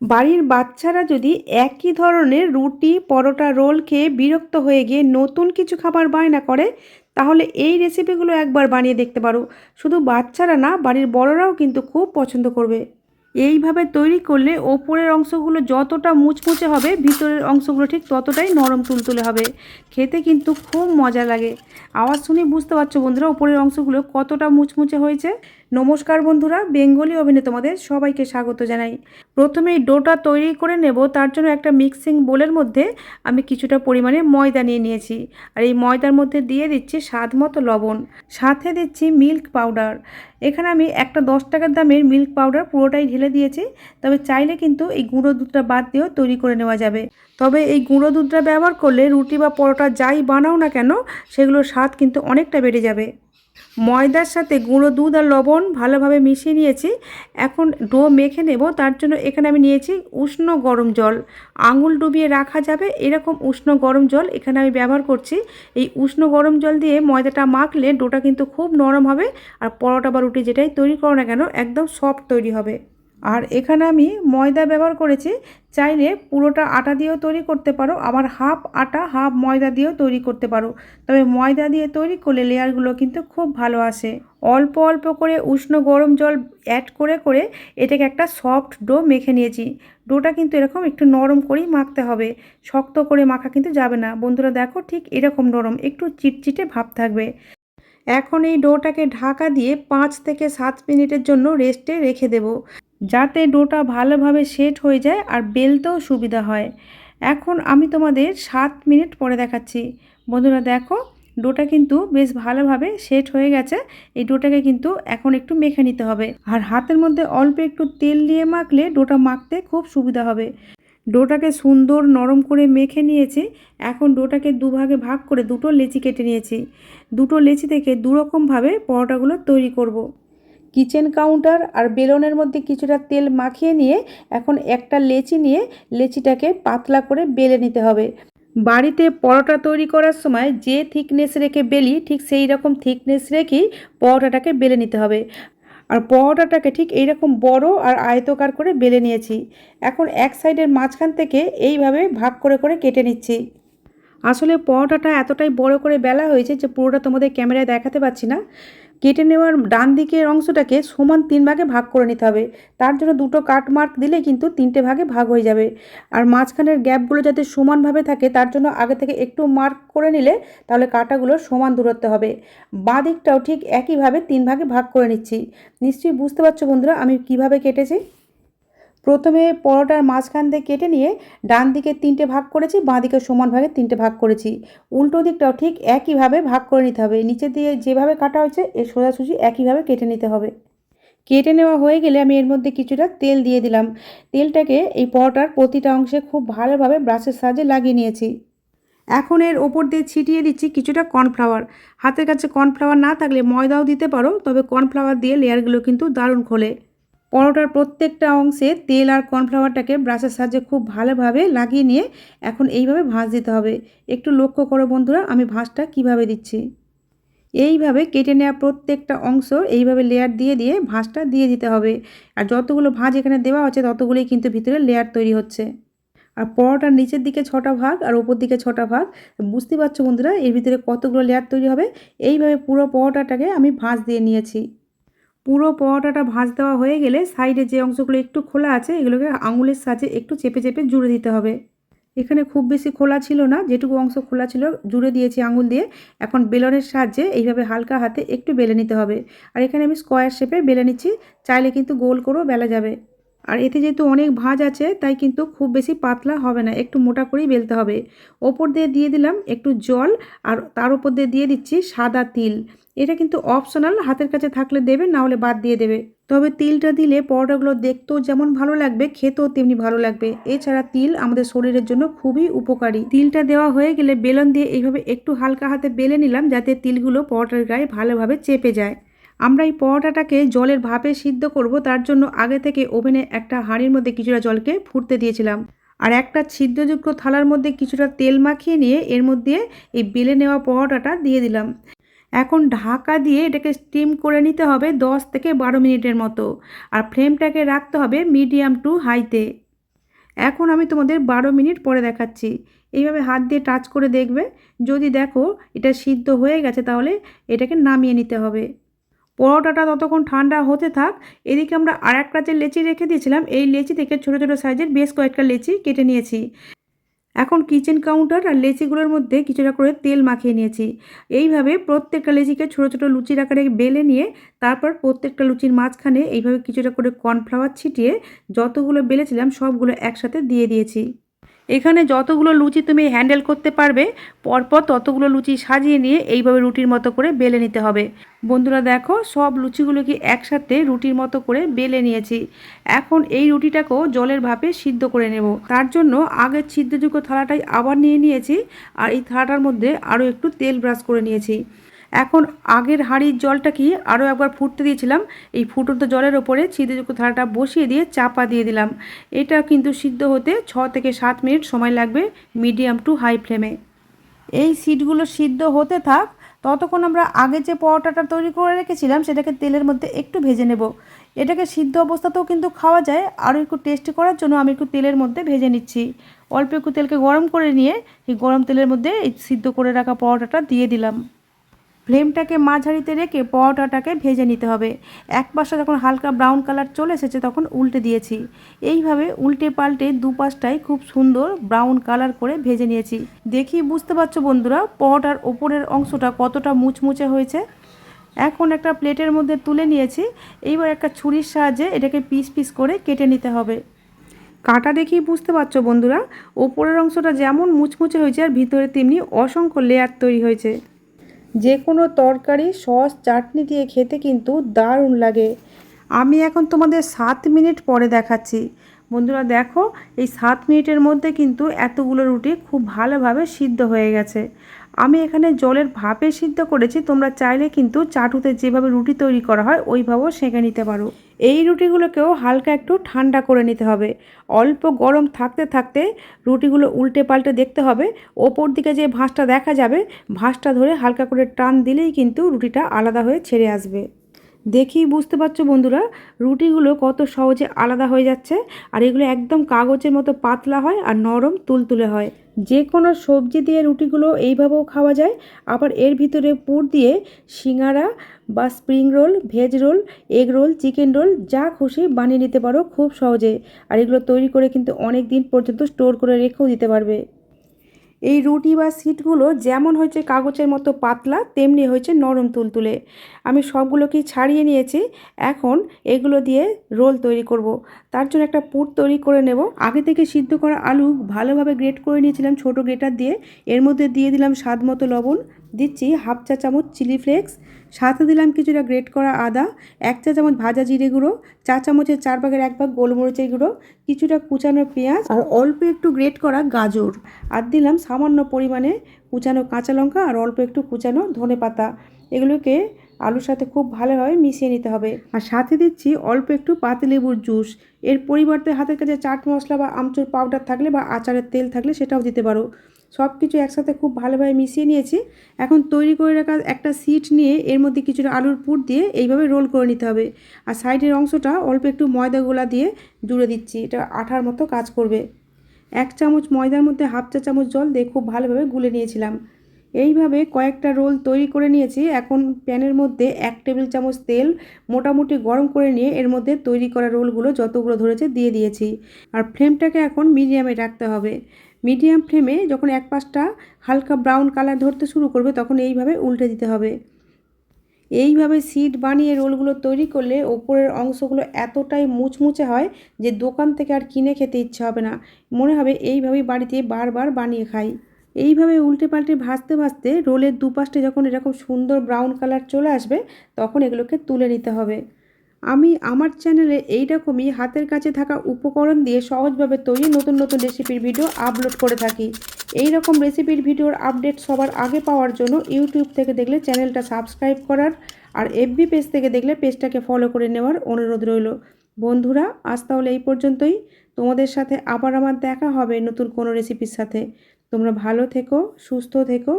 বাড়ির বাচ্চারা যদি একই ধরনের রুটি পরোটা রোল খেয়ে বিরক্ত হয়ে গিয়ে নতুন কিছু খাবার বায়না করে, তাহলে এই রেসিপিগুলো একবার বানিয়ে দেখতে পারো। শুধু বাচ্চারা না, বাড়ির বড়রাও কিন্তু খুব পছন্দ করবে। এইভাবে তৈরি করলে ওপরের অংশগুলো যতটা মুচমুচে হবে, ভিতরের অংশগুলো ঠিক ততটাই নরম তুলতুলে হবে। খেতে কিন্তু খুব মজা লাগে। আওয়াজ শুনেই বুঝতে পারছো বন্ধুরা ওপরের অংশগুলো কতটা মুচমুচে হয়েছে। নমস্কার বন্ধুরা, বেঙ্গলি ওভেনে তোমাদের সবাইকে স্বাগত জানাই। প্রথমেই ডোটা তৈরি করে নেব, তার জন্য একটা মিক্সিং বোলের মধ্যে আমি কিছুটা পরিমাণে ময়দা নিয়ে নিয়েছি। আর এই ময়দার মধ্যে দিয়ে দিচ্ছি স্বাদ মতো লবণ, সাথে দিচ্ছি মিল্ক পাউডার। এখানে আমি একটা 10 টাকার দামের মিল্ক পাউডার পুরোটাই ঢেলে দিয়েছি। তবে চাইলে কিন্তু এই গুঁড়ো দুধটা বাদ দিয়েও তৈরি করে নেওয়া যাবে। তবে এই গুঁড়ো দুধটা ব্যবহার করলে রুটি বা পরোটা যাই বানাও না কেন, সেগুলোর স্বাদ কিন্তু অনেকটা বেড়ে যাবে। ময়দার সাথে গুঁড়ো দুধ আর লবণ ভালোভাবে মিশিয়ে নিয়েছি। এখন ডো মেখে নেব। তার জন্য এখানে আমি নিয়েছি উষ্ণ গরম জল। আঙুল ডুবিয়ে রাখা যাবে এরকম উষ্ণ গরম জল এখানে আমি ব্যবহার করছি। এই উষ্ণ গরম জল দিয়ে ময়দাটা মাখলে ডোটা কিন্তু খুব নরম হবে, আর পরোটা বা রুটি যেটাই তৈরি করো না কেন একদম সফট তৈরি হবে। আর এখানে আমি ময়দা ব্যবহার করেছি। চাইলে পুরোটা আটা দিয়েও তৈরি করতে পারো, আবার হাফ আটা হাফ ময়দা দিয়েও তৈরি করতে পারো। তবে ময়দা দিয়ে তৈরি করলে লেয়ারগুলো কিন্তু খুব ভালো আসে। অল্প অল্প করে উষ্ণ গরম জল অ্যাড করে করে এটাকে একটা সফট ডো মেখে নিয়েছি। ডোটা কিন্তু এরকম একটু নরম করেই মাখতে হবে, শক্ত করে মাখা কিন্তু যাবে না। বন্ধুরা দেখো, ঠিক এরকম নরম, একটু চিটচিটে ভাব থাকবে। এখন এই ডোটাকে ঢাকা দিয়ে 5 থেকে 7 মিনিটের জন্য রেস্টে রেখে দেব, যাতে ডোটা ভালোভাবে সেট হয়ে যায় আর বেলতেও সুবিধা হয়। এখন আমি তোমাদের 7 মিনিট পরে দেখাচ্ছি। বন্ধুরা দেখো, ডোটা কিন্তু বেশ ভালোভাবে সেট হয়ে গেছে। এই ডোটাকে কিন্তু এখন একটু মেখে নিতে হবে, আর হাতের মধ্যে অল্প একটু তেল দিয়ে মাখলে ডোটা মাখতে খুব সুবিধা হবে। ডোটাকে সুন্দর নরম করে মেখে নিয়েছি। এখন ডোটাকে দুভাগে ভাগ করে দুটো লেচি কেটে নিয়েছি। দুটো লেচি থেকে দুরকমভাবে পরোটাগুলো তৈরি করব। কিচেন কাউন্টার আর বেলনের মধ্যে কিছুটা তেল মাখিয়ে নিয়ে এখন একটা লেচি নিয়ে লেচিটাকে পাতলা করে বেলে নিতে হবে। বাড়িতে পরোটা তৈরি করার সময় যে থিকনেস রেখে বেলি, ঠিক সেই রকম থিকনেস রেখেই পরোটাটাকে বেলে নিতে হবে। আর পরোটাটাকে ঠিক এইরকম বড় আর আয়তকার করে বেলে নিয়েছি। এখন এক সাইডের মাঝখান থেকে এইভাবে ভাগ করে করে কেটে নিচ্ছি। আসলে পরোটাটা এতটাই বড় করে বেলা হয়েছে যে পুরোটা তোমাদের ক্যামেরায় দেখাতে পাচ্ছি না। কেটে নেওয়ার ডান দিকের অংশটাকে সমান 3 ভাগে ভাগ করে নিতে হবে। তার জন্য দুটো কাট মার্ক দিলে কিন্তু 3টে ভাগে ভাগ হয়ে যাবে। আর মাঝখানের গ্যাপগুলো যাতে সমানভাবে থাকে তার জন্য আগে থেকে একটু মার্ক করে নিলে তাহলে কাটাগুলো সমান দূরত্বে হবে। বাঁ দিকটাও ঠিক একইভাবে 3 ভাগে ভাগ করে নিচ্ছি। নিশ্চয়ই বুঝতে পারছো বন্ধুরা আমি কিভাবে কেটেছি। প্রথমে পরোটার মাঝখান দিয়ে কেটে নিয়ে ডান দিকে 3টে ভাগ করেছি, বাঁ দিকে সমান ভাগে 3টে ভাগ করেছি। উল্টো দিকটাও ঠিক একইভাবে ভাগ করে নিতে হবে। নিচে দিয়ে যেভাবে কাটা হয়েছে এর সোজাসুজি একইভাবে কেটে নিতে হবে। কেটে নেওয়া হয়ে গেলে আমি এর মধ্যে কিছুটা তেল দিয়ে দিলাম। তেলটাকে এই পরোটার প্রতিটা অংশে খুব ভালোভাবে ব্রাশের সাহায্যে লাগিয়ে নিয়েছি। এখন এর ওপর দিয়ে ছিটিয়ে দিচ্ছি কিছুটা কর্নফ্লাওয়ার। হাতের কাছে কর্নফ্লাওয়ার না থাকলে ময়দাও দিতে পারো, তবে কর্নফ্লাওয়ার দিয়ে লেয়ারগুলো কিন্তু দারুণ খোলে। পরোটার প্রত্যেকটা অংশে তেল আর কর্নফ্লাওয়ারটাকে ব্রাশের সাহায্যে খুব ভালোভাবে লাগিয়ে নিয়ে এখন এইভাবে ভাঁজ দিতে হবে। একটু লক্ষ্য করো বন্ধুরা আমি ভাঁজটা কিভাবে দিচ্ছি। এইভাবে কেটে নেওয়া প্রত্যেকটা অংশ এইভাবে লেয়ার দিয়ে দিয়ে ভাঁজটা দিয়ে দিতে হবে। আর যতগুলো ভাঁজ এখানে দেওয়া হচ্ছে ততগুলোই কিন্তু ভিতরে লেয়ার তৈরি হচ্ছে। আর পরোটার নিচের দিকে 6টা ভাগ আর ওপর দিকে 6টা ভাগ। বুঝতে পারছো বন্ধুরা এর ভিতরে কতগুলো লেয়ার তৈরি হবে। এইভাবে পুরো পরোটাটাকে আমি ভাঁজ দিয়ে নিয়েছি। পুরো পরোটাটা ভাঁজ দেওয়া হয়ে গেলে সাইডে যে অংশগুলো একটু খোলা আছে এগুলোকে আঙুলের সাহায্যে একটু চেপে চেপে জুড়ে দিতে হবে। এখানে খুব বেশি খোলা ছিল না, যেটুকু অংশ খোলা ছিল জুড়ে দিয়েছি আঙুল দিয়ে। এখন বেলনের সাহায্যে এইভাবে হালকা হাতে একটু বেলে নিতে হবে। আর এখানে আমি স্কোয়ার শেপে বেলে নিচ্ছি, চাইলে কিন্তু গোল করেও বেলা যাবে। আর এতে যেহেতু অনেক ভাঁজ আছে তাই কিন্তু খুব বেশি পাতলা হবে না, একটু মোটা করেই বেলতে হবে। ওপর দিয়ে দিয়ে দিলাম একটু জল, আর তার উপর দিয়ে দিয়ে দিচ্ছি সাদা তিল। এটা কিন্তু অপশনাল, হাতের কাছে থাকলে দেবে, না হলে বাদ দিয়ে দেবে। তবে তিলটা দিলে পরোটাগুলো দেখতেও যেমন ভালো লাগবে খেতেও তেমনি ভালো লাগবে। এছাড়া তিল আমাদের শরীরের জন্য খুবই উপকারী। তিলটা দেওয়া হয়ে গেলে বেলন দিয়ে এইভাবে একটু হালকা হাতে বেলে নিলাম, যাতে তিলগুলো পরোটার গায়ে ভালোভাবে চেপে যায়। আমরা এই পরোটাটাকে জলের ভাপে সিদ্ধ করব, তার জন্য আগে থেকে ওভেনে একটা হাঁড়ির মধ্যে কিছুটা জলকে ফুটতে দিয়েছিলাম। আর একটা ছিদ্রযুক্ত থালার মধ্যে কিছুটা তেল মাখিয়ে নিয়ে এর মধ্যে এই বেলে নেওয়া পরোটাটা দিয়ে দিলাম। এখন ঢাকা দিয়ে এটাকে স্টিম করে নিতে হবে 10 থেকে 12 মিনিটের মতো। আর ফ্লেমটাকে রাখতে হবে মিডিয়াম টু হাইতে। এখন আমি তোমাদের 12 মিনিট পরে দেখাচ্ছি। এইভাবে হাত দিয়ে টাচ করে দেখবে, যদি দেখো এটা সিদ্ধ হয়ে গেছে তাহলে এটাকে নামিয়ে নিতে হবে। পরোটাটা ততক্ষণ ঠান্ডা হতে থাক। এদিকে আমরা আর একটা যে লেচি রেখে দিয়েছিলাম, এই লেচি থেকে ছোটো ছোটো সাইজের বেশ কয়েকটা লেচি কেটে নিয়েছি। এখন কিচেন কাউন্টার আর লেচিগুলোর মধ্যে কিছুটা করে তেল মাখিয়ে নিয়েছি। এইভাবে প্রত্যেকটা লেচিকে ছোটো ছোটো লুচির আকারে বেলে নিয়ে তারপর প্রত্যেকটা লুচির মাঝখানে এইভাবে কিছুটা করে কর্নফ্লাওয়ার ছিটিয়ে যতগুলো বেলেছিলাম সবগুলো একসাথে দিয়ে দিয়েছি। এখানে যতগুলো লুচি তুমি হ্যান্ডেল করতে পারবে পরপর ততগুলো লুচি সাজিয়ে নিয়ে এইভাবে রুটির মতো করে বেলে নিতে হবে। বন্ধুরা দেখো, সব লুচিগুলোকে একসাথে রুটির মতো করে বেলে নিয়েছি। এখন এই রুটিটাকেও জলের ভাপে সিদ্ধ করে নেব। তার জন্য আগের ছিদ্রযুক্ত থালাটাই আবার নিয়ে নিয়েছি আর এই থালাটার মধ্যে আরও একটু তেল ব্রাশ করে নিয়েছি। এখন আগের হাঁড়ির জলটা কি আরও একবার ফুটতে দিয়েছিলাম। এই ফুটন্ত জলের ওপরে ছিদ্রযুক্ত থালাটা বসিয়ে দিয়ে চাপা দিয়ে দিলাম। এটা কিন্তু সিদ্ধ হতে 6 থেকে 7 মিনিট সময় লাগবে মিডিয়াম টু হাই ফ্লেমে। এই সিটগুলো সিদ্ধ হতে থাক, ততক্ষণ আমরা আগে যে পরোটাটা তৈরি করে রেখেছিলাম সেটাকে তেলের মধ্যে একটু ভেজে নেব। এটাকে সিদ্ধ অবস্থাতেও কিন্তু খাওয়া যায়, আরও একটু টেস্টি করার জন্য আমি একটু তেলের মধ্যে ভেজে নিচ্ছি। অল্প একটু তেলকে গরম করে নিয়ে এই গরম তেলের মধ্যে এই সিদ্ধ করে রাখা পরোটাটা দিয়ে দিলাম। ফ্লেমটাকে মাঝারিতে রেখে পরোটাটাকে ভেজে নিতে হবে। এক পাশটা যখন হালকা ব্রাউন কালার চলে এসেছে তখন উল্টে দিয়েছি। এইভাবে উল্টে পাল্টে দুপাশটাই খুব সুন্দর ব্রাউন কালার করে ভেজে নিয়েছি। দেখি বুঝতে পারছো বন্ধুরা পরোটার ওপরের অংশটা কতটা মুচমুচে হয়েছে। এখন একটা প্লেটের মধ্যে তুলে নিয়েছি। এইবার একটা ছুরির সাহায্যে এটাকে পিস পিস করে কেটে নিতে হবে। কাটা দেখেই বুঝতে পারছো বন্ধুরা, ওপরের অংশটা যেমন মুচমুচে হয়েছে আর ভিতরে তেমনি অসংখ্য লেয়ার তৈরি হয়েছে। যে কোনো তরকারি সস চাটনি দিয়ে খেতে কিন্তু দারুণ লাগে। আমি এখন তোমাদের 7 মিনিট পরে দেখাচ্ছি। বন্ধুরা দেখো, এই 7 মিনিটের মধ্যে কিন্তু এতগুলো রুটি খুব ভালোভাবে সিদ্ধ হয়ে গেছে। আমি এখানে জলের ভাপে সিদ্ধ করেছি, তোমরা চাইলে কিন্তু চাটুতে যেভাবে রুটি তৈরি করা হয় ওইভাবেও সেঁকে নিতে পারো। এই রুটিগুলোকেও হালকা একটু ঠান্ডা করে নিতে হবে। অল্প গরম থাকতে থাকতে রুটিগুলো উল্টে পাল্টে দেখতে হবে। ওপর দিকে যে ভাঁজটা দেখা যাবে, ভাঁজটা ধরে হালকা করে টান দিলেই কিন্তু রুটিটা আলাদা হয়ে ছেড়ে আসবে। দেখেই বুঝতে পারছো বন্ধুরা রুটিগুলো কত সহজে আলাদা হয়ে যাচ্ছে। আর এগুলো একদম কাগজের মতো পাতলা হয় আর নরম তুলতুলে হয়। যে কোনো সবজি দিয়ে রুটিগুলো এইভাবেও খাওয়া যায়। আবার এর ভিতরে পুর দিয়ে সিঙ্গারা বা spring roll, veg role, egg roll, chicken roll যা খুশি বানিয়ে নিতে পারো খুব সহজে। আর এগুলো তৈরি করে কিন্তু অনেক দিন পর্যন্ত স্টোর করে রেখেও দিতে পারবে। এই রুটি বা সিটগুলো যেমন হয়েছে কাগজের মতো পাতলা তেমনি হয়েছে নরম তুলতুলে। আমি সবগুলোকেই ছাড়িয়ে নিয়েছি। এখন এগুলো দিয়ে রোল তৈরি করব। তার জন্য একটা পুর তৈরি করে নেব। আগে থেকে সিদ্ধ করা আলু ভালোভাবে গ্রেট করে নিয়েছিলাম ছোট গ্রেটার দিয়ে। এর মধ্যে দিয়ে দিলাম স্বাদ মতো লবণ, দিচ্ছি হাফ চা চামচ চিলি ফ্লেক্স, সাথে দিলাম কিছুটা গ্রেট করা আদা, 1 চা চামচ ভাজা জিরে গুঁড়ো, চা চামচের 4 ভাগের 1 ভাগ গোলমরিচের গুঁড়ো, কিছুটা কুচানো পেঁয়াজ আর অল্প একটু গ্রেট করা গাজর, আর দিলাম সামান্য পরিমাণে কুচানো কাঁচা লঙ্কা আর অল্প একটু কুচানো ধনেপাতা। এগুলোকে আলুর সাথে খুব ভালোভাবে মিশিয়ে নিতে হবে। আর সাথে দিচ্ছি অল্প একটু পাতিলেবুর জুস। এর পরিবর্তে হাতের কাছে চাট মশলা বা আমচুর পাউডার থাকলে বা আচারের তেল থাকলে সেটাও দিতে পারো। সব কিছু একসাথে খুব ভালোভাবে মিশিয়ে নিয়েছি। এখন তৈরি করে রাখা একটা সিট নিয়ে এর মধ্যে কিছুটা আলুর পুর দিয়ে এইভাবে রোল করে নিতে হবে। আর সাইডের অংশটা অল্প একটু ময়দা গোলা দিয়ে জুড়ে দিচ্ছি, এটা আঠার মতো কাজ করবে। 1 চামচ ময়দার মধ্যে হাফ চা চামচ জল দিয়ে খুব ভালোভাবে গুলে নিয়েছিলাম। এইভাবে কয়েকটা রোল তৈরি করে নিয়েছি। এখন প্যানের মধ্যে 1 টেবিল চামচ তেল মোটামুটি গরম করে নিয়ে এর মধ্যে তৈরি করা রোলগুলো যতগুলো ধরেছে দিয়ে দিয়েছি। আর ফ্লেমটাকে এখন মিডিয়ামে রাখতে হবে। মিডিয়াম ফ্লেমে যখন এক পাশটা হালকা ব্রাউন কালার ধরতে শুরু করবে তখন এইভাবে উল্টে দিতে হবে। এইভাবে সিট বানিয়ে রোলগুলো তৈরি করলে ওপরের অংশগুলো এতটাই মুচমুচে হয় যে দোকান থেকে আর কিনে খেতে ইচ্ছে হবে না, মনে হবে এইভাবেই বাড়িতে বারবার বানিয়ে খাই। এইভাবে উল্টে পাল্টে ভাজতে ভাজতে রোলের দুপাশে যখন এরকম সুন্দর ব্রাউন কালার চলে আসবে তখন এগুলোকে তুলে নিতে হবে। আমি আমার চ্যানেলে এইরকমই হাতের কাছে থাকা উপকরণ দিয়ে সহজভাবে তৈরি নতুন নতুন রেসিপির ভিডিও আপলোড করে থাকি। এই রকম রেসিপির ভিডিওর আপডেট সবার আগে পাওয়ার জন্য ইউটিউব থেকে দেখলে চ্যানেলটা সাবস্ক্রাইব করার আর এফবি পেজ থেকে দেখলে পেজটাকে ফলো করে নেওয়ার অনুরোধ রইল। বন্ধুরা আজ তাহলে এই পর্যন্তই। তোমাদের সাথে আবার আমার দেখা হবে নতুন কোনো রেসিপির সাথে। তোমরা ভালো থেকো, সুস্থ থেকো।